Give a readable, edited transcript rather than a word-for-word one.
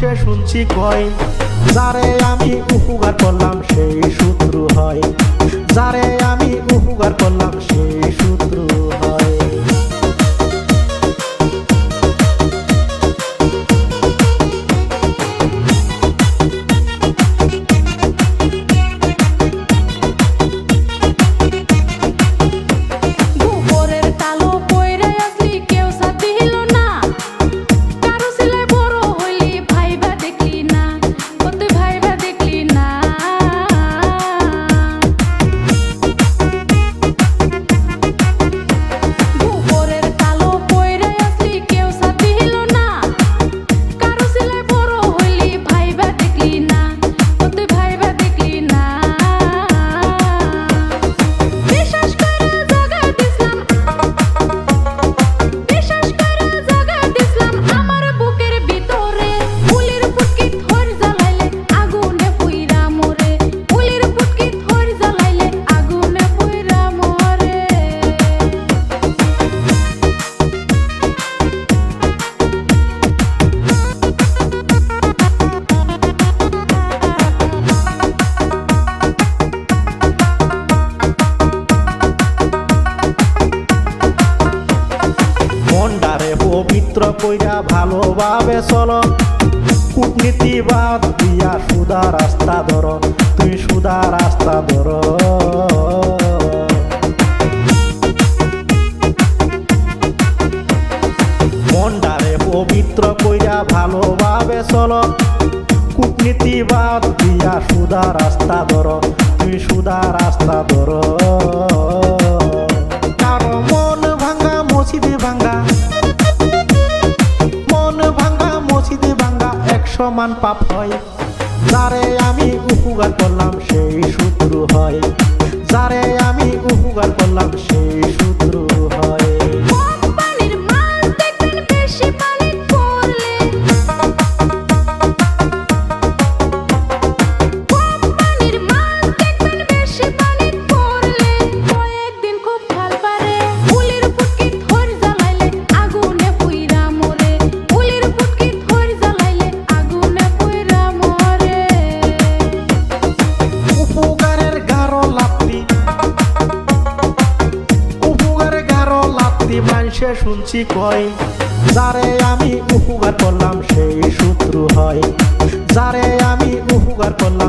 মানুষে শুনছি কয়, যারে আমি উপকার করলাম সেই শত্রু হয়, যারে আমি উপকার করলাম সেই শত্রু হয়। পবিত্র কইরা ভালোভাবে চলো, কূটনীতি বাদ দিয়া সুদা রাস্তা ধরো, তুই সুদা রাস্তা ধরো। মনটারে পবিত্র কইরা ভালোভাবে চলো, কূটনীতি বাদ দিয়া সুদা রাস্তা ধরো, তুই সুদা রাস্তা ধরো। কারো মন ভাঙ্গা মসজিদে ভাঙ্গা, সমান পাপ হয়, যারে আমি উপকার করলাম সেই শত্রু হয়, যারে আমি উপকার করলাম সেই শত্রু হয়। মানুষে শুনছি কয়, যারে আমি উপকার করলাম সেই শত্রু হয়, যারে আমি উপকার করলাম